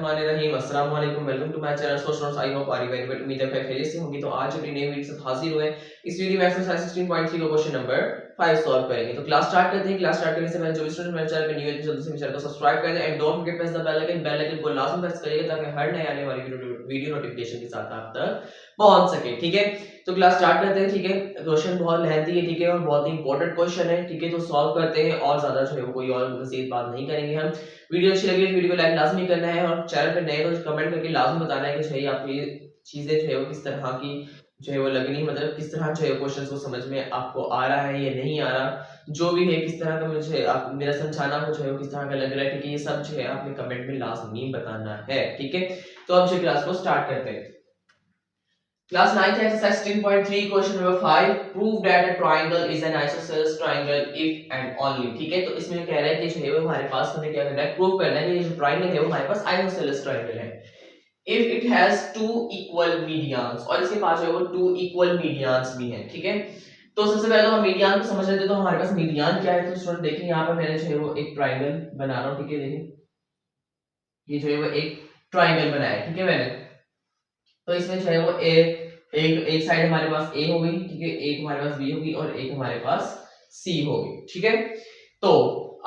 बिस्मिल्लाहिर्रहमानिर्रहीम अस्सलाम वालेकुम welcome to my channel so students I hope are you very good उम्मीद है खैरियत से होंगी। तो आज अपनी नई वीडियो के साथ हाजिर हुए। इस वीडियो में एक्सरसाइज 16.3 का क्वेश्चन नंबर 5 सॉल्व करेंगे। तो क्लास स्टार्ट करते हैं। क्लास स्टार्ट करने से पहले जो स्टूडेंट मेरे चैनल पे न्यू है तो जल्दी से मेरे चैनल को सब्सक्राइब कर दें and don't forget press the bell icon को लाजमी प्रेस करिएगा ताकि हर नए आने वाली वीडियो नोटिफिकेशन के साथ आप तक पहुंच सके। ठीक है, तो क्लास स्टार्ट करते हैं। ठीक है, क्वेश्चन बहुत लेंथी है, ठीक है, और बहुत ही इंपॉर्टेंट क्वेश्चन है। ठीक है, तो सॉल्व करते हैं और ज्यादा जो है वो कोई और मजीद बात नहीं करेंगे हम। वीडियो अच्छी लगी तो वीडियो को लाइक लाजमी करना है और चैनल पे नए तो कमेंट करके लाजमी बताना है कि चाहिए आपको ये चीजें जो है वो किस तरह की जो है वो लगनी, मतलब किस तरह जो है क्वेश्चन को समझ में आपको आ रहा है या नहीं आ रहा, जो भी है किस तरह का मुझे आप मेरा समझाना हो जो है वो किस तरह का लग रहा है। ठीक है, ये सब जो है आपने कमेंट में लाजमी बताना है। ठीक है, तो अब जो क्लास को स्टार्ट करते हैं। Class 9th exercise 16.3 question number 5 prove that a triangle is an isosceles triangle if and only। ठीक है, तो इसमें कह रहा है कि जो है वो हमारे पास हमें क्या करना है, प्रूव करना है कि ये जो ट्रायंगल है वो हमारे पास isosceles triangle है if it has two equal medians, और इसके पास जो है वो two equal medians भी हैं। ठीक है, तो सबसे पहले तो हम मीडियन को समझ लेते हैं। तो हमारे पास मीडियन क्या है, तो स्टूडेंट देखिए यहाँ पर मैंने जो है वो एक ट्रायंगल बना रहा हूँ। ठीक है, देखिए ये जो है वो एक ट्रायंगल बनाया है। ठीक है मैंने, तो इसमें जो है वो एक साइड हमारे पास ए होगी, ठीक है, एक हमारे पास बी होगी और एक हमारे पास सी होगी। ठीक है, तो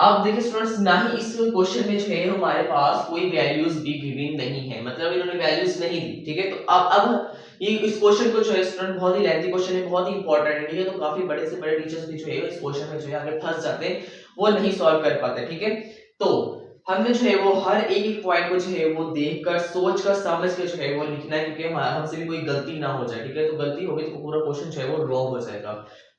अब देखिए स्टूडेंट्स, ना ही इस क्वेश्चन में जो है हमारे पास कोई वैल्यूज भी गिवन नहीं है, मतलब इन्होंने वैल्यूज नहीं दी। ठीक है, तो अब ये इस क्वेश्चन को जो है स्टूडेंट बहुत ही लेंथी क्वेश्चन है, बहुत ही इंपॉर्टेंट है। ठीक है, तो काफी बड़े से बड़े टीचर्स भी जो है इस क्वेश्चन में जो है अगर फंस जाते हैं, वो नहीं सॉल्व कर पाते। ठीक है, तो हमने जो है वो हर एक पॉइंट को जो है वो देखकर सोचकर समझ के जो है वो लिखना है, क्योंकि हमसे भी कोई गलती ना हो जाए। ठीक है, तो गलती होगी तो पूरा क्वेश्चन जो है वो रॉन्ग हो जाएगा।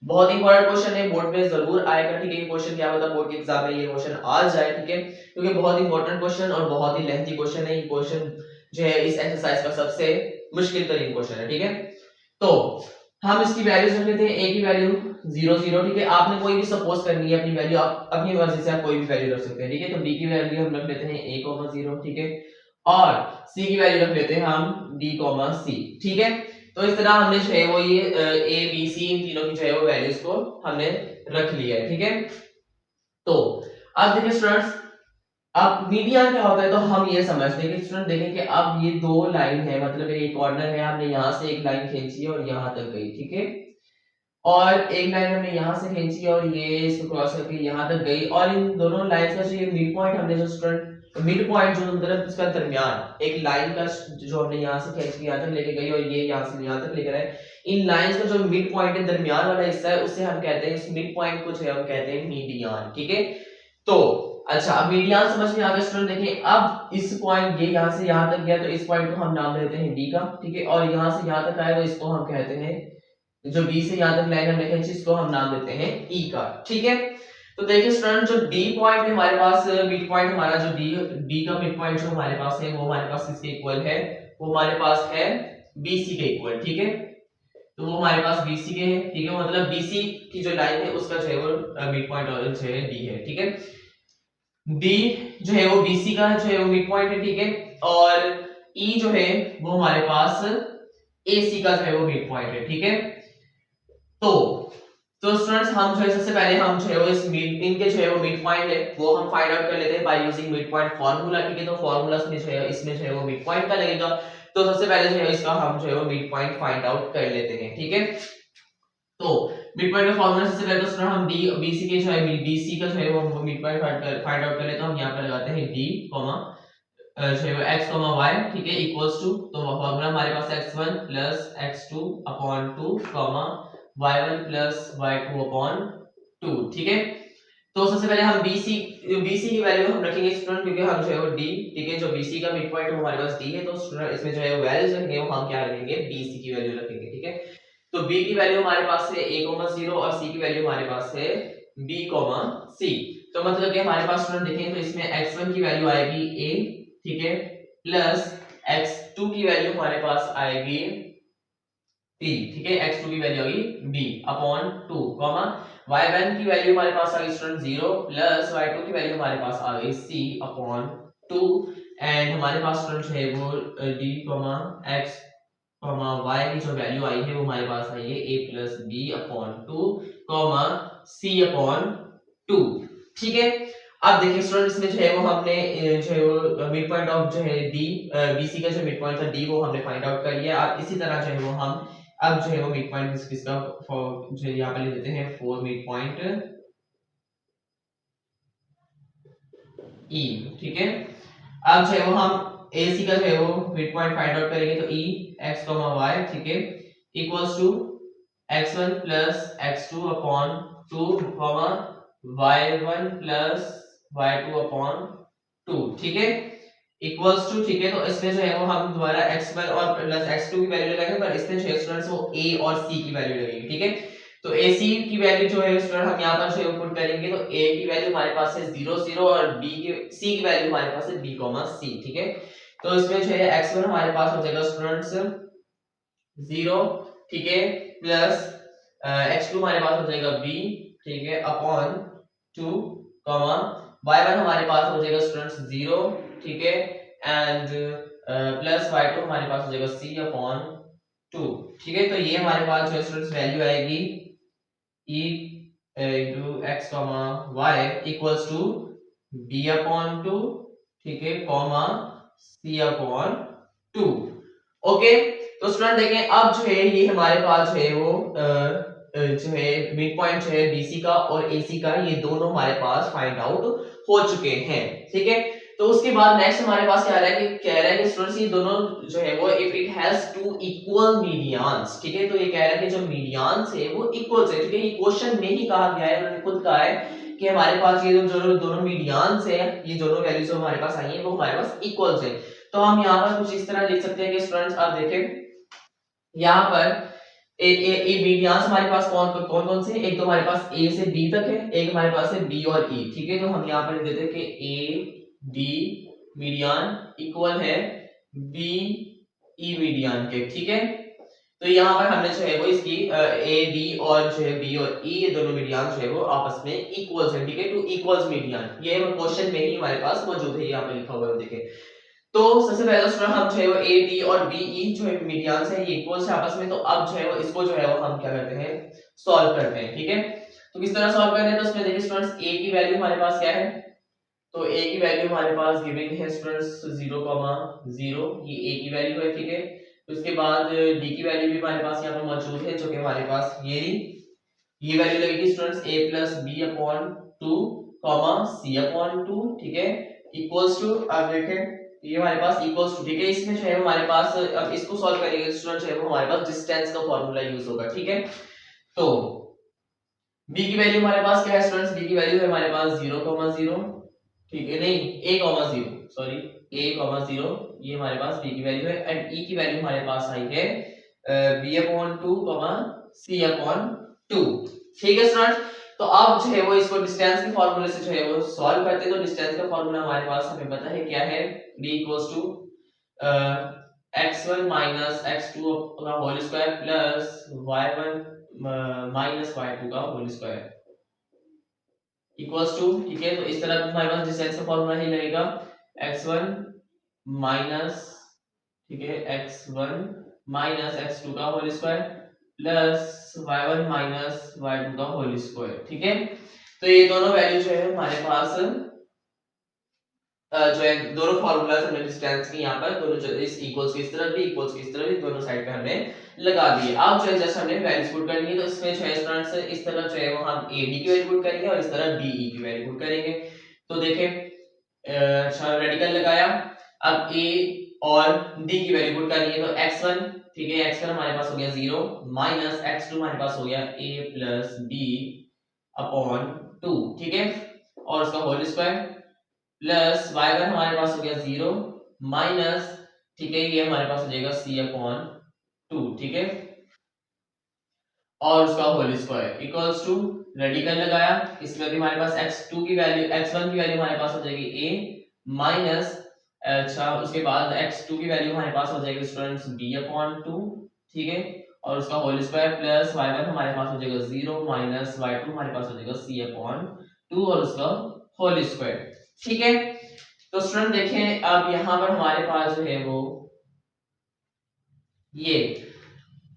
बहुत इंपॉर्टेंट क्वेश्चन है, बोर्ड में जरूर आएगा। ठीक है, ये क्वेश्चन क्या होता है बोर्ड के एग्जाम में ये क्वेश्चन आ जाए। ठीक है, क्योंकि बहुत इंपॉर्टेंट क्वेश्चन और बहुत ही लेंथी क्वेश्चन है। ये क्वेश्चन जो है इस एक्सरसाइज का सबसे मुश्किल तरीन क्वेश्चन है। ठीक है, तो हम इसकी वैल्यूज रख लेते हैं। a की वैल्यू 0 0। ठीक है, आपने कोई भी सपोज करनी है अपनी वैल्यू, आप अपनी मर्जी से आप कोई भी वैल्यू रख सकते हैं। ठीक है, तो b की वैल्यू हम रख लेते हैं a, 0। ठीक है, और c की वैल्यू रख लेते हैं हम d, c। ठीक है, तो इस तरह हमने जो है वो ये a b c इन तीनों की जो है वो वैल्यूज को हमने रख लिया है। ठीक है, तो अब देखिए स्टूडेंट्स, अब मीडियन क्या होता है, तो हम ये समझते हैं कि स्टूडेंट देखें कि अब ये दो लाइन है, मतलब ये कॉर्नर है, हमने यहाँ से एक लाइन खींची है और यहाँ तक गई। ठीक है, और एक लाइन हमने यहाँ से खींची और ये इसको क्रॉस करके यहाँ तक गई, और इन दोनों लाइन का जो ये मिड पॉइंट हमने जो स्टूडेंट मिड पॉइंट जो मतलब इसका दरमियान एक लाइन का जो हमने यहाँ से खींच के यहाँ तक लेके गई और ये यहाँ से यहाँ तक लेकर आए, इन लाइंस का जो मिड पॉइंट है, दरमियान वाला हिस्सा है, उससे हम कहते हैं, इस मिड पॉइंट को जो हम कहते हैं मीडियन। ठीक है, तो अच्छा अब मीडियन समझ में आ गया स्टूडेंट। देखिए अब इस पॉइंट ये यहाँ से यहाँ तक गया, तो इस पॉइंट को हम नाम देते हैं डी का। ठीक है, और यहाँ से यहाँ तक आया तो इसको हम कहते हैं, जो बी से यहाँ तक लाइन हमने खींची इसको हम नाम देते हैं ई का। ठीक है, तो देखिए स्टूडेंट, जो डी पॉइंट है हमारे पास, मिड पॉइंट हमारा जो डी का मिड पॉइंट जो हमारे पास है वो हमारे पास किसके इक्वल है, वो हमारे पास है बीसी के इक्वल। ठीक है, तो वो हमारे पास बीसी के है। ठीक है, मतलब बीसी की जो लाइन है उसका जो है वो मिड पॉइंट जो है डी है। ठीक है, डी जो है वो बीसी का जो है वो मिड पॉइंट है। ठीक है, और ई जो है वो हमारे पास एसी का जो है वो मिड पॉइंट है। ठीक है, तो स्टूडेंट्स हम जो है सबसे पहले हम जो है वो इस मिड इनके जो है वो मिड पॉइंट है वो हम फाइंड आउट कर लेते हैं by using mid point formula. ठीक है, तो फार्मूला में जो है इसमें जो है वो मिड पॉइंट का लगेगा, तो सबसे पहले जो है इसका हम जो है वो मिड पॉइंट फाइंड आउट कर लेते हैं। ठीक है, तो मिड पॉइंट का फार्मूला सबसे पहले तो स्टूडेंट हम डी बीसी के जो है बीसी का जो है वो मिड पॉइंट फाइंड आउट कर लेते हैं। हम यहां पर लगाते हैं डी जो है x, y। ठीक है, इक्वल्स टू, तो फार्मूला हमारे पास x1 plus x2 upon 2 y1 plus y2 upon 2। ठीक है, तो सबसे पहले हम BC की वैल्यू हम रखेंगे स्टूडेंट, क्योंकि हम जो है वो D, ठीक है, जो BC का मिड पॉइंट हमारे पास D है, तो स्टूडेंट इसमें जो है वैल्यूज रखेंगे वो हम क्या रखेंगे, BC की वैल्यू रखेंगे। ठीक है, तो B की वैल्यू हमारे पास है a, 0 और C की वैल्यू हमारे पास है B, C। तो मतलब कि हमारे पास स्टूडेंट देखें तो इसमें x1 की वैल्यू आएगी a, ठीक है, प्लस x2 की वैल्यू हमारे पास आएगी b। ठीक है, x2 की वैल्यू आएगी b अपॉन 2, y1 की वैल्यू हमारे पास आ गई स्टूडेंट 0 प्लस y2 की वैल्यू हमारे पास आ गई c अपॉन 2, एंड हमारे पास स्टूडेंट है वो d, x, y की जो वैल्यू आई है वो हमारे पास आई है a plus b upon 2, c upon 2। ठीक है, अब देखिए स्टूडेंट इसमें जो है वो हमने जो है वो मिड पॉइंट ऑफ जो है डी बीसी का जो मिड पॉइंट था डी वो हमने फाइंड आउट कर लिया। अब इसी तरह जो है वो हम अब जो है वो मिड पॉइंट किसका जो यहाँ पे ले देते हैं फोर मिड पॉइंट ई, ठीक है। अब जो है वो हम AC का जो है वो मिड पॉइंट फाइंड आउट करेंगे तो E x y, ठीक है, equals to x1 plus x2 upon 2 y1 plus y2 upon 2, ठीक है, इक्वल्स टू, ठीक है। तो इसमें जो है वो हम दोबारा x1 और प्लस x2 की वैल्यू लगाएंगे, पर इसमें जो है स्टूडेंट्स वो A और C की वैल्यू लगेगी, ठीक है। तो AC की वैल्यू जो है स्टूडेंट हम यहाँ पर जो है पुट करेंगे तो A की वैल्यू हमारे पास है 0 0 और B की C की वैल्यू हमारे पास है B, C, ठीक है। तो इसमें जो है x1 हमारे पास हो जाएगा स्टूडेंट्स 0, ठीक है, प्लस x2 हमारे पास हो जाएगा b, ठीक है, अपॉन 2, कॉमा y1 हमारे पास हो जाएगा स्टूडेंट्स 0, ठीक है, एंड प्लस y2 हमारे पास हो जाएगा c अपॉन 2, ठीक है। तो ये हमारे पास जो स्टूडेंट्स वैल्यू आएगी e into x y equals to b upon 2, ठीक है, कॉमा c अपॉन 2, ओके। तो स्टूडेंट देखें अब जो है ये हमारे पास जो है वो जो है मिड पॉइंट जो है BC का और AC का ये दोनों हमारे पास फाइंड आउट हो चुके हैं, ठीक है। तो उसके बाद नेक्स्ट हमारे पास क्या कह रहा है कि स्टूडेंट्स ये दोनों जो है वो if it has two equal medians, ठीक है। तो ये कह रहा है कि जो मीडियंस है वो इक्वल है, ठीक है। ये क्वेश्चन में ही कहा गया है, उन्होंने खुद कहा है कि हमारे पास ये जो दोनों मीडियंस है, ये दोनों वैल्यूज जो हमारे पास आई है वो हमारे पास इक्वल है। तो हम यहाँ पर कुछ इस तरह लिख सकते हैं कि स्टूडेंट्स आप देखें यहाँ पर ए मीडियंस हमारे पास कौन कौन से, एक तो हमारे पास A से B तक है, एक हमारे पास है B और E, ठीक है। तो हम यहाँ पर लिख देते हैं कि A B मीडियन इक्वल है B E मीडियन के, ठीक है। तो यहाँ पर हमने जो है वो इसकी A B और जो है B और E ये दोनों मीडियन जो है वो आपस में इक्वल है, ठीक है, टू इक्वल्स मीडियन, ये क्वेश्चन में ही हमारे पास मौजूद है, यहाँ पे लिखा हुआ है, देखें। तो सबसे पहला स्टूडेंट हम जो है वो ए डी और बी ई जो है मीडियंस है ये इक्वल्स है आपस में। तो अब जो है वो इसको जो है वो हम क्या करते हैं सॉल्व करते हैं, ठीक है। तो किस तरह सॉल्व करना है, तो उसमें देखिए स्टूडेंट्स ए की वैल्यू हमारे पास क्या है, तो ए की वैल्यू हमारे पास गिवन है स्टूडेंट्स 0,0, ये ए की वैल्यू है, ठीक है। उसके बाद डी की वैल्यू भी हमारे पास यहाँ पर मौजूद है, जो कि हमारे पास ये वैल्यू लगेगी students a plus B upon 2, c upon 2, ठीक है, इक्वल्स टू, अब देखें ये हमारे पास इक्वल्स टू, ठीक है। इसमें जो है हमारे पास अब इसको सॉल्व करेंगे स्टूडेंट जो है वो हमारे पास डिस्टेंस का फार्मूला यूज होगा, ठीक है। तो b की वैल्यू हमारे पास क्या है स्टूडेंट्स, b की वैल्यू है हमारे पास 0,0, ठीक है, नहीं a,0, सॉरी a,0, ये हमारे पास b की वैल्यू है, एंड e की वैल्यू हमारे पास आई है b अपॉन 2, c अपॉन 2, ठीक है स्टूडेंट। तो अब जो है वो इसको डिस्टेंस के फार्मूले से जो है वो सॉल्व करते हैं। तो डिस्टेंस का फार्मूला हमारे पास हमें पता है क्या है, d equals to x1 minus x2 का whole square plus y1 minus y2 का होल स्क्वायर इक्वल्स टू, ठीक है। तो इस तरह हमारे पास डिस्टेंस का फार्मूला ही लगेगा x1 माइनस, ठीक है, x1 माइनस x2 का whole square plus y1 minus y2 का होल स्क्वायर, ठीक है। तो ये दोनों वैल्यू जो है हमारे पास जो है दोनों फार्मूला हमने डिस्टेंस की यहाँ पर दोनों जो इस इक्वल्स की इस तरफ भी इक्वल्स की इस तरफ भी दोनों साइड पे हमने लगा दिए। अब जो है जस्ट हमने वैल्यूज पुट करनी है, तो इसमें जो है स्टूडेंट्स इस तरफ जो है वो हम ए डी की वैल्यू पुट करेंगे और इस तरफ डी ई की वैल्यू पुट करेंगे। तो देखें अच्छा रेडिकल लगाया, अब ए और डी की वैल्यू पुट करनी है, तो x1, ठीक है, x1 हमारे पास हो गया 0 माइनस x2 हमारे पास हो गया a प्लस b अपॉन 2, ठीक है, और उसका होल स्क्वायर प्लस y1 हमारे पास हो गया 0 माइनस, ठीक है, ये हमारे पास हो जाएगा c अपॉन 2, ठीक है, और उसका whole square equals to radical लगाया, इसमें भी हमारे पास x2 की वैल्यू x1 की वैल्यू हमारे पास हो जाएगी a माइनस, अच्छा उसके बाद x2 की वैल्यू हमारे पास हो जाएगी स्टूडेंट्स b अपॉन 2, ठीक है, और उसका होल स्क्वायर प्लस y1 हमारे पास हो जाएगा 0 माइनस y2 हमारे पास हो जाएगा c अपॉन 2 और उसका होल स्क्वायर, ठीक है। तो स्टूडेंट देखें अब यहाँ पर हमारे पास जो है वो ये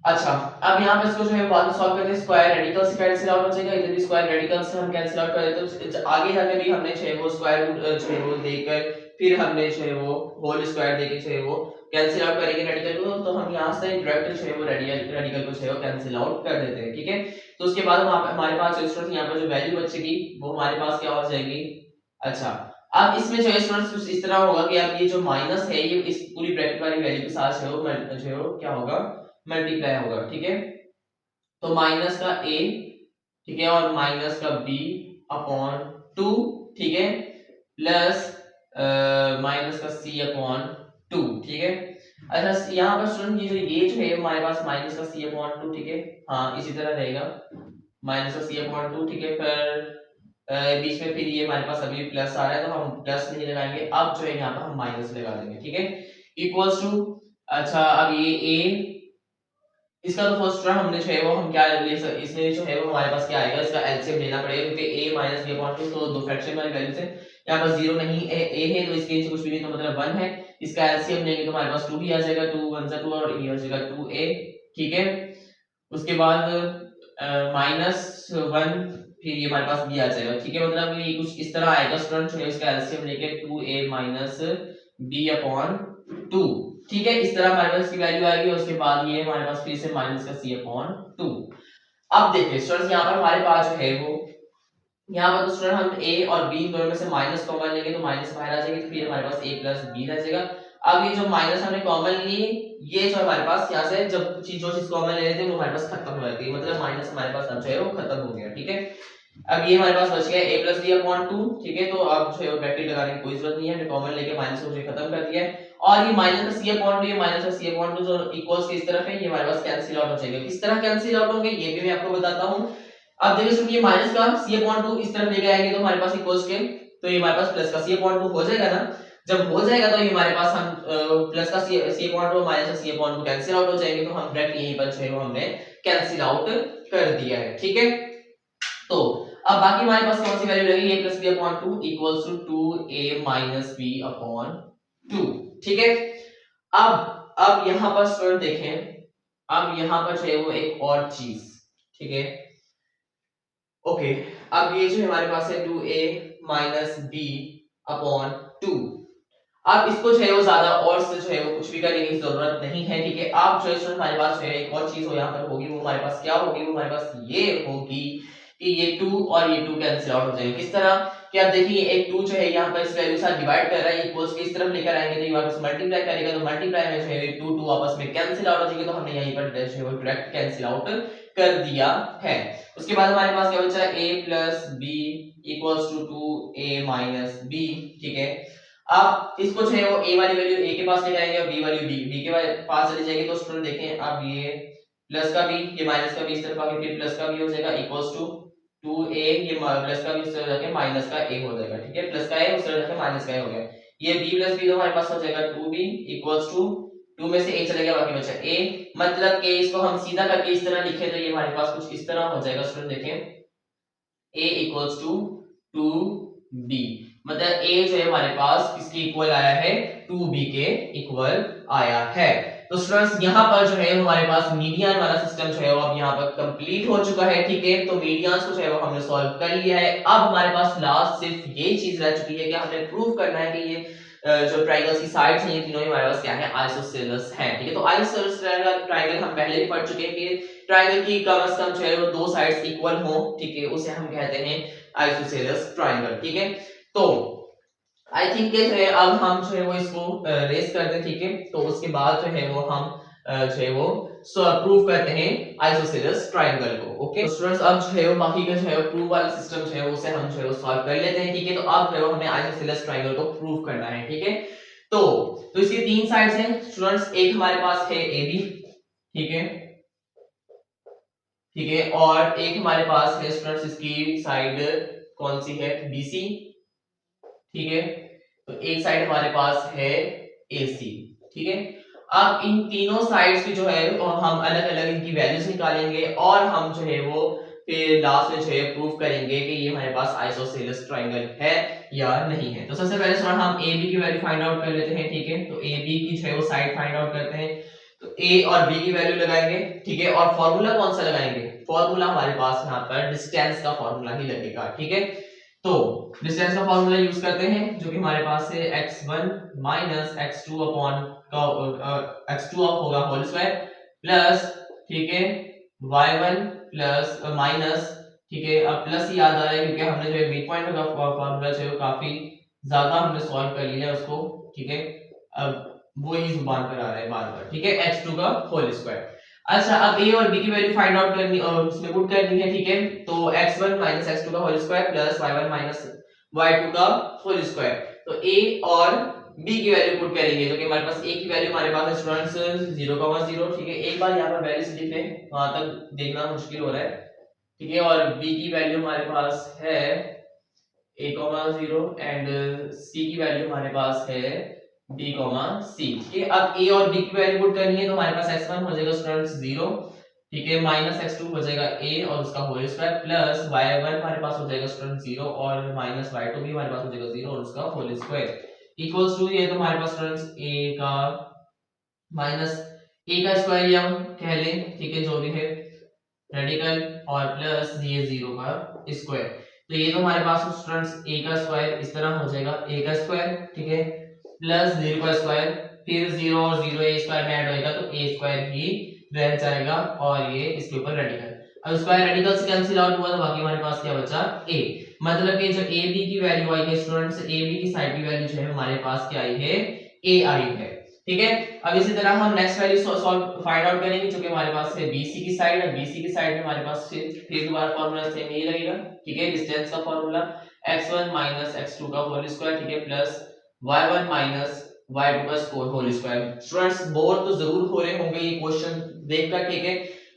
अच्छा, अब यहाँ पे इसको जो है बाद में सॉल्व करते हैं, स्क्वायर रेडिकल से कैंसिल आउट हो जाएगा, इधर भी स्क्वायर रेडिकल से हम कैंसिल आउट कर देते हैं। तो आगे जाके भी हमने जो है वो स्क्वायर रूट जो है वो देकर फिर हमने जो है वो होल स्क्वायर देके जो है वो कैंसिल आउट करेंगे रेडिकल को, तो हम यहाँ से डायरेक्ट जो है वो रेडिकल को जो है वो कैंसिल आउट कर देते हैं, ठीक है। तो उसके बाद हमारे पास जो स्टूडेंट्स यहाँ पर जो वैल्यू बचेगी वो हमारे पास क्या हो जाएगी। अच्छा, अब इसमें जो है स्टूडेंट्स कुछ इस तरह होगा कि अब ये जो माइनस है ये इस पूरी ब्रैकेट वाली वैल्यू के साथ जो है वो क्या होगा, मल्टीप्लाई होगा, ठीक है। तो माइनस का a, ठीक है, और माइनस का b अपॉन 2, ठीक है, प्लस माइनस का c अपॉन 2, ठीक है। अच्छा, यहाँ पर स्टूडेंट ये जो है हमारे पास माइनस का c अपॉन 2, ठीक है, हाँ इसी तरह रहेगा, माइनस का c अपॉन 2, ठीक है। फिर बीच में फिर ये हमारे पास अभी प्लस आ रहा है तो हम प्लस नहीं लगाएंगे, अब जो है यहाँ पर हम माइनस लगा देंगे, ठीक है, इक्वल्स टू। अच्छा, अब ये a, इसका तो फर्स्ट टर्म हमने जो है वो हम क्या ले सकते, इसमें जो है वो हमारे पास क्या आएगा, इसका एलसीएम लेना पड़ेगा क्योंकि a माइनस b अपॉन 2 तो दो फ्रैक्शन वाली वैल्यू से यहाँ पर 0 नहीं है, a है तो इसके नीचे कुछ भी नहीं तो मतलब 1 है। इसका एलसीएम लेंगे तो हमारे पास 2 ही आ जाएगा, 2 1 2 और ये हो जाएगा 2a, ठीक है। उसके बाद माइनस 1 फिर ये हमारे पास b आ जाएगा, ठीक है, मतलब ये कुछ इस तरह आएगा स्टूडेंट जो है इसका एलसीएम लेके 2a माइनस b अपॉन 2, ठीक है, इस तरह हमारे पास की वैल्यू आएगी। उसके बाद ये हमारे पास फिर से माइनस का c अपॉन 2। अब देखिए स्टूडेंट्स यहाँ पर हमारे पास जो है वो यहाँ पर तो स्टूडेंट हम a और b दोनों में से माइनस कॉमन लेंगे तो माइनस बाहर आ जाएगी, तो फिर हमारे पास a प्लस b रह जाएगा। अब ये जो माइनस हमने कॉमन ली, ये जो हमारे पास यहाँ से जब जो चीज कॉमन ले लेते हैं वो हमारे पास खत्म हो जाती है, मतलब माइनस हमारे पास अब जो है वो खत्म हो गया, ठीक है। अब ये हमारे पास बच गया a प्लस b अपॉन 2, ठीक है, तो अब जो है ब्रैकेट लगाने की कोई जरूरत नहीं है, हमने कॉमन लेके माइनस को जो खत्म कर दिया है। और ये माइनस का c अपॉन 2, ये माइनस का c अपॉन 2 जो इक्वल्स के इस तरफ है, ये हमारे पास कैंसिल आउट हो जाएगा। किस तरह कैंसिल आउट होंगे ये भी मैं आपको बताता हूं। अब देखिए सुनिए, ये माइनस का c अपॉन 2 इस तरफ लेके आएंगे तो हमारे पास इक्वल्स के, तो ये हमारे पास प्लस का c अपॉन 2 हो जाएगा ना। जब हो जाएगा तो ये हमारे पास हम प्लस का c अपॉन 2 माइनस का c अपॉन 2 कैंसिल आउट हो जाएंगे, तो हम डायरेक्ट यहीं पर जो है वो हमने कैंसिल आउट कर दिया है, ठीक है। तो अब बाकी हमारे पास कौन सी वैल्यू रहेगी, a plus b upon 2 equals to 2a minus b upon 2, ठीक है। अब यहां पर स्टूडेंट देखें, अब यहां पर जो है वो एक और चीज, ठीक है, ओके। अब ये जो हमारे पास है 2a माइनस b अपॉन 2, अब इसको जो है वो ज्यादा और से जो है वो कुछ भी करने की जरूरत नहीं है, ठीक है। आप जो है हमारे पास जो है एक और चीज हो यहाँ पर होगी, वो हमारे पास क्या होगी, वो हमारे पास ये होगी कि ये 2 और ये 2 कैंसिल आउट हो जाएंगे। किस तरह कि आप देखिए एक 2 जो है यहाँ पर इस वैल्यू के साथ डिवाइड कर रहा है, इक्वल्स के इस तरफ लेकर आएंगे तो ये वापस मल्टीप्लाई करेगा, तो मल्टीप्लाई में जो है 2 2 आपस में कैंसिल आउट हो जाएंगे, तो हमने यहीं पर जो है वो डायरेक्ट कैंसिल आउट कर दिया है। उसके बाद हमारे पास क्या बचा, a plus b equals to 2a minus b, ठीक है। अब इसको जो है वो a वाली वैल्यू a के पास लेके आएंगे और b वाली b के पास चली जाएगी, तो स्टूडेंट देखें अब ये प्लस का b, ये माइनस का b इस तरफ आके फिर प्लस का b हो जाएगा इक्वल्स टू 2a, ये प्लस का b उस तरफ जाके माइनस का a हो जाएगा, ठीक है, प्लस का a उस तरफ जाके माइनस का a हो गया। ये b प्लस b तो हमारे पास हो जाएगा 2b इक्वल्स टू 2 में से a चलेगा बाकी बचा a, मतलब कि इसको हम सीधा करके इस तरह लिखे तो ये हमारे पास कुछ इस तरह हो जाएगा स्टूडेंट देखें, a इक्वल्स टू 2b, मतलब a जो है हमारे पास किसके इक्वल आया है, 2b के इक्वल आया है। तो स्टूडेंट्स यहाँ पर जो है हमारे पास मीडियन वाला सिस्टम जो है वो अब यहाँ पर कंप्लीट हो चुका है, ठीक है। तो मीडियंस को जो है वो हमने सॉल्व कर लिया है। अब हमारे पास लास्ट सिर्फ ये चीज रह चुकी है कि हमने प्रूव करना है कि ये जो ट्रायंगल्स की साइड्स हैं ये तीनों ही हमारे पास क्या है, आइसोसेलेस हैं, ठीक है। तो आइसोसेलेस ट्रायंगल हम पहले भी पढ़ चुके हैं कि ट्रायंगल की कम से कम जो है वो दो साइड्स इक्वल हो, ठीक है, उसे हम कहते हैं आइसोसेलेस ट्रायंगल, ठीक है। तो आई थिंक जो है अब हम जो है वो इसको रेस करते हैं, ठीक है। तो उसके बाद जो है वो हम जो है वो प्रूव करते हैं आइसोसेलेस ट्रायंगल को, ओके। तो स्टूडेंट्स अब जो है वो बाकी का जो है प्रूव वाला सिस्टम जो है उसे हम जो है वो सॉल्व कर लेते हैं, ठीक है। तो अब जो है हमें आइसोसेलेस ट्रायंगल को प्रूव करना है, ठीक है। तो इसकी तीन साइड्स हैं स्टूडेंट्स, एक हमारे पास है AB, ठीक है, ठीक है, और एक हमारे पास है स्टूडेंट्स इसकी साइड कौन सी है, BC, ठीक है। तो एक साइड हमारे पास है AC, ठीक है। अब इन तीनों साइड्स की जो है हम अलग अलग इनकी वैल्यूज निकालेंगे और हम जो है वो फिर लास्ट में जो है प्रूव करेंगे कि ये हमारे पास आइसोसेलेस ट्रायंगल है या नहीं है। तो सबसे पहले हम AB की वैल्यू फाइंड आउट कर लेते हैं, ठीक है। तो AB की जो है वो साइड फाइंड आउट करते हैं। तो ए और बी की वैल्यू लगाएंगे, ठीक है, और फॉर्मूला कौन सा लगाएंगे, फॉर्मूला हमारे पास यहाँ पर डिस्टेंस का फॉर्मूला ही लगेगा, ठीक है। तो डिस्टेंस का फॉर्मूला यूज करते हैं जो कि हमारे पास है x1 माइनस x2 अपॉन का x2 ऑफ होगा होल स्क्वायर प्लस, ठीक है, y1 प्लस माइनस, ठीक है। अब प्लस याद आ रहा है क्योंकि हमने जो मिड पॉइंट का फॉर्मूला जो है काफी ज्यादा हमने सॉल्व कर लिया उसको, ठीक है। अब वो ही जुबान पर आ रहा है बार बार, ठीक है, x2 का होल स्क्वायर। अच्छा, अब a और b की वैल्यू फाइंड आउट करनी और उसमें पुट करनी है, ठीक है। तो x1 माइनस x2 का whole square plus y1 minus y2 का होल स्क्वायर। तो a और b की वैल्यू पुट करेंगे जो कि हमारे पास a की वैल्यू हमारे पास है स्टूडेंट्स 0,0, ठीक है। एक बार यहाँ पर वैल्यूज लिख लें, वहां तक देखना मुश्किल हो रहा है, ठीक है। और b की वैल्यू हमारे पास है a,0 एंड c की वैल्यू हमारे पास है b, c, ठीक है। अब a और b की वैल्यू पुट करनी है तो हमारे पास x1 हो जाएगा स्टूडेंट्स 0, ठीक है, माइनस x2 हो जाएगा a और उसका होल स्क्वायर प्लस y1 हमारे पास हो जाएगा स्टूडेंट 0 और माइनस y2 भी हमारे पास हो जाएगा 0 और उसका होल स्क्वायर इक्वल्स टू, ये तो हमारे पास स्टूडेंट्स a का माइनस a का स्क्वायर या हम कह लें, ठीक है, जो भी है रेडिकल और प्लस ये 0 का स्क्वायर। तो ये तो हमारे पास स्टूडेंट्स a का स्क्वायर इस तरह हो जाएगा a का स्क्वायर, ठीक है, प्लस 0 का स्क्वायर, फिर 0 और 0 a स्क्वायर में ऐड होएगा तो a स्क्वायर ही रह जाएगा और ये इसके ऊपर रेडिकल। अब स्क्वायर रेडिकल से कैंसिल आउट हुआ तो बाकी हमारे पास क्या बचा a, मतलब कि जो a b की वैल्यू आई है स्टूडेंट्स, a b की साइड की वैल्यू जो है हमारे पास क्या आई है, a आई है, ठीक है। अब इसी तरह हम next value solve find out करेंगे जो कि हमारे पास है BC की साइड है, BC की साइड में हमारे पास फिर दोबारा फार्मूला सेम यही लगेगा, ठीक है, डिस्टेंस का फार्मूला x1 माइनस x2 का होल स्क्वायर, ठीक है, प्लस y1 माइनस y2 का होल स्क्वायर। स्टूडेंट्स बोर तो जरूर हो रहे होंगे ये क्वेश्चन देखकर, ठीक है,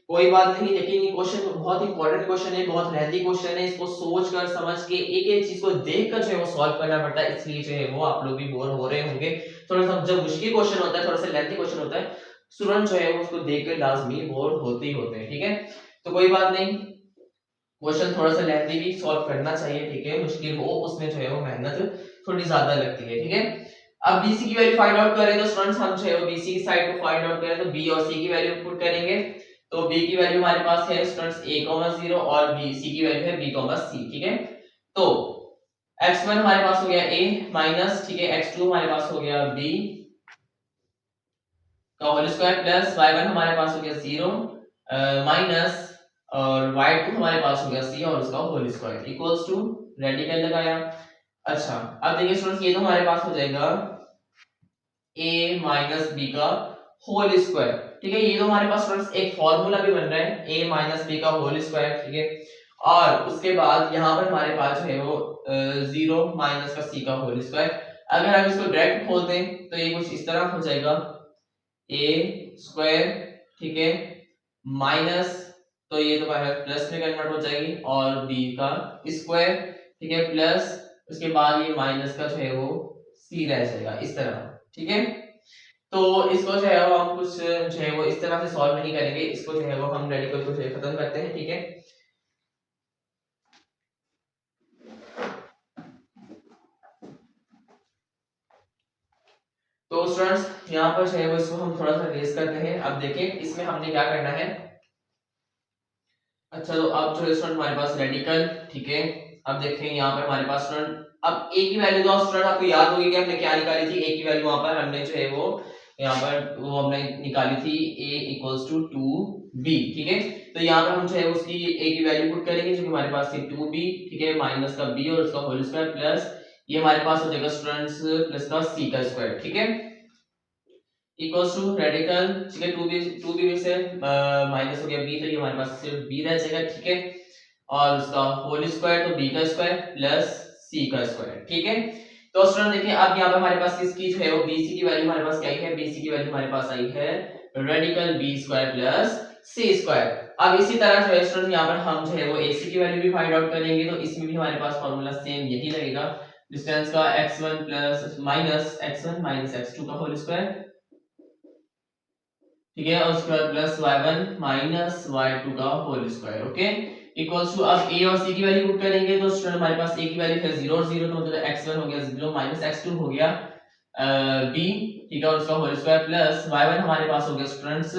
कोई बात नहीं, लेकिन ये क्वेश्चन बहुत इंपॉर्टेंट क्वेश्चन है, बहुत लेंथी क्वेश्चन है, इसको सोच कर समझ के एक एक चीज को देखकर जो है वो सॉल्व करना पड़ता है, इसलिए जो है वो आप लोग भी बोर हो रहे होंगे। थोड़ा सा जब मुश्किल क्वेश्चन होता है, थोड़ा सा लेंथी क्वेश्चन होता है, स्टूडेंट जो है वो उसको देखकर लाजमी बोर होते ही होते हैं, ठीक है। तो कोई बात नहीं, क्वेश्चन थोड़ा सा लेंथी भी सॉल्व करना चाहिए, ठीक है, मुश्किल हो उसमें जो है वो मेहनत थोड़ी ज्यादा लगती है, ठीक है। अब BC की वैल्यू फाइंड आउट करें तो स्टूडेंट्स हम जो है वो BC की साइड को फाइंड आउट करें तो B और C की वैल्यू पुट करेंगे। तो B की वैल्यू हमारे पास है स्टूडेंट्स a,0 और C की वैल्यू है b, c, ठीक है। तो x1 हमारे पास हो गया a माइनस, ठीक है, x2 हमारे पास हो गया b का होल स्क्वायर प्लस y1 हमारे पास हो गया 0 माइनस और y2 हमारे पास हो गया c और उसका whole square equals to radical लगाया। अच्छा, अब देखिए स्टूडेंट्स ये तो हमारे पास हो जाएगा a माइनस b का होल स्क्वायर, ठीक है। ये तो हमारे पास स्टूडेंट्स एक फॉर्मूला भी बन रहा है a माइनस b का होल स्क्वायर, ठीक है। और उसके बाद यहाँ पर हमारे पास जो है वो 0 माइनस का c का होल स्क्वायर। अगर हम इसको डायरेक्ट खोल दें तो ये कुछ इस तरह हो जाएगा a स्क्वायर, ठीक है, माइनस, तो ये तो प्लस में कन्वर्ट हो जाएगी और b का स्क्वायर, ठीक है, प्लस उसके बाद ये माइनस का जो है वो c रह जाएगा इस तरह, ठीक है। तो इसको जो है वो हम कुछ जो है वो इस तरह से सॉल्व नहीं करेंगे, इसको जो है वो हम रेडिकल को जो है खत्म करते हैं, ठीक है। तो स्टूडेंट्स यहाँ पर जो है वो इसको हम थोड़ा सा रेस करते हैं। अब देखिए इसमें हमने क्या करना है। अच्छा, तो अब जो स्टूडेंट हमारे पास रेडिकल, ठीक है, अब देखें यहाँ पर हमारे पास स्टूडेंट अब a की वैल्यू तो स्टूडेंट आपको याद होगी कि हमने क्या निकाली थी, a की वैल्यू वहां पर हमने जो है वो यहाँ पर वो हमने निकाली थी a इक्वल्स टू 2b, ठीक है। तो यहाँ पर हम जो है उसकी a की वैल्यू पुट करेंगे जो कि हमारे पास थी 2b, ठीक है, माइनस का b और उसका होल स्क्वायर प्लस ये हमारे पास हो जाएगा स्टूडेंट्स प्लस का c का स्क्वायर, ठीक है, इक्वल्स टू रेडिकल, ठीक है, 2b से माइनस हो गया b, तो ये हमारे पास सिर्फ b रह जाएगा, ठीक है, और उसका होल स्क्वायर तो b का स्क्वायर प्लस c का स्क्वायर, ठीक है। तो स्टूडेंट देखिए अब यहाँ पे हमारे पास किसकी जो है वो bc की वैल्यू हमारे पास क्या आई है, bc की वैल्यू हमारे पास आई है radical b square plus c square. अब इसी तरह जो है स्टूडेंट यहाँ पर हम जो है वो ac की वैल्यू भी फाइंड आउट करेंगे, तो इसमें भी हमारे पास फार्मूला सेम यही लगेगा, डिस्टेंस का x1 plus minus x1 minus x2 का होल स्क्वायर, ठीक है, और उसके बाद प्लस y1 माइनस y2 का whole square, okay, equals to अब a और c की वैल्यू पुट करेंगे तो स्टूडेंट हमारे पास a की वैल्यू है 0 और 0, तो मतलब x1 हो गया 0 माइनस x2 हो गया बी, ठीक है, और उसका होल स्क्वायर प्लस y1 हमारे पास हो गया स्टूडेंट्स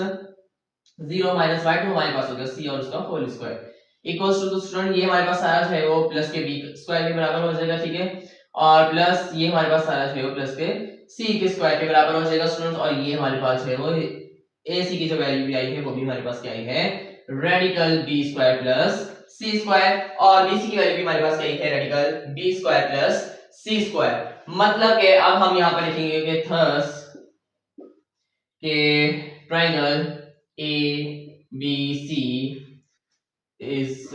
0 माइनस y2 हमारे पास हो गया c और उसका whole square equals to, student ये हमारे पास आया है वो प्लस के b स्क्वायर के बराबर हो जाएगा, ठीक है, और प्लस ये हमारे पास आया है वो प्लस के c के स्क्वायर के बराबर हो जाएगा स्टूडेंट्स, और ये हमारे पास है वो ac की जो वैल्यू भी आई है वो भी हमारे पास क्या आई है radical b square plus c square, और bc की वैल्यू भी हमारे पास क्या आई है radical b square plus c square. मतलब कि अब हम यहाँ पर लिखेंगे कि थस के triangle ABC is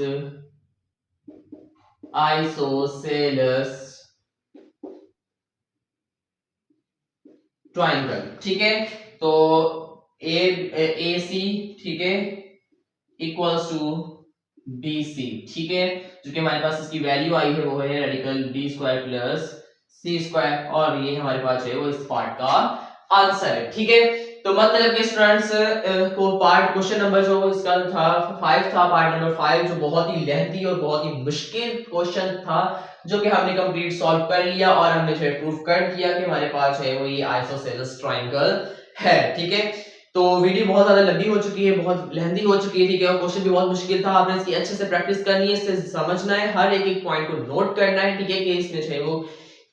isosceles triangle, ठीक है, तो AC, ठीक है, इक्वल्स टू BC, ठीक है, जो कि हमारे पास इसकी वैल्यू आई है वो है radical b square plus c square, और ये हमारे पास है वो इस पार्ट का आंसर है, ठीक है। तो मतलब कि स्टूडेंट्स को पार्ट क्वेश्चन नंबर जो इसका था 5 था, पार्ट नंबर 5, जो बहुत ही लेंथी और बहुत ही मुश्किल क्वेश्चन था, जो कि हमने कंप्लीट सॉल्व कर लिया और हमने जो प्रूफ कर किया कि हमारे पास है वो ये आइसोसेलेस ट्रायंगल है, ठीक है। तो वीडियो बहुत ज्यादा लंबी हो चुकी है, बहुत लेंथी हो चुकी है, ठीक है, और क्वेश्चन भी बहुत मुश्किल था, आपने इसकी अच्छे से प्रैक्टिस करनी है, इससे समझना है, हर एक एक पॉइंट को नोट करना है, ठीक है, कि इसमें जो है वो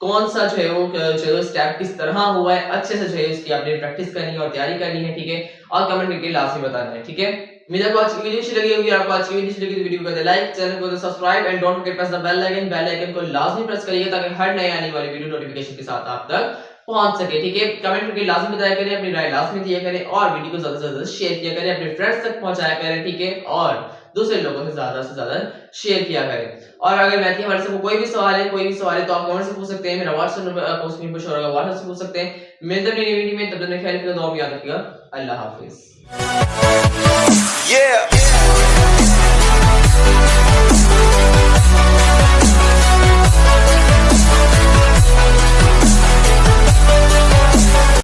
कौन सा जो है वो स्टेप किस तरह हुआ है, अच्छे से जो है इसकी आपने प्रैक्टिस करनी है और तैयारी करनी है, ठीक है, और कमेंट करके लास्ट में बताना है, ठीक है। मेरे को आज की वीडियो अच्छी लगी होगी, आपको आज की वीडियो अच्छी लगी तो वीडियो को कर दे लाइक, चैनल को subscribe and don't forget press the bell icon को लाजमी प्रेस करिए ताकि हर नए आने वाली वीडियो नोटिफिकेशन के साथ आप तक पहुंच सके, ठीक है। कमेंट करके लाजमी बताया करें, अपनी राय लाजमी दिया करें, और वीडियो को ज्यादा से ज्यादा शेयर किया करें, अपने फ्रेंड्स तक पहुंचाया करें, ठीक है, और दूसरे लोगों से ज्यादा शेयर किया करें। और अगर मैथ के हमारे से कोई भी सवाल है तो आप कमेंट से पूछ सकते हैं, मेरा व्हाट्सएप नंबर आपको स्क्रीन पर शो हो रहा है, व्हाट्सएप से पूछ सकते हैं। मिलते हैं नई वीडियो में, तब तक ख्याल रखिएगा, दुआ में याद रखिएगा, अल्लाह हाफिज।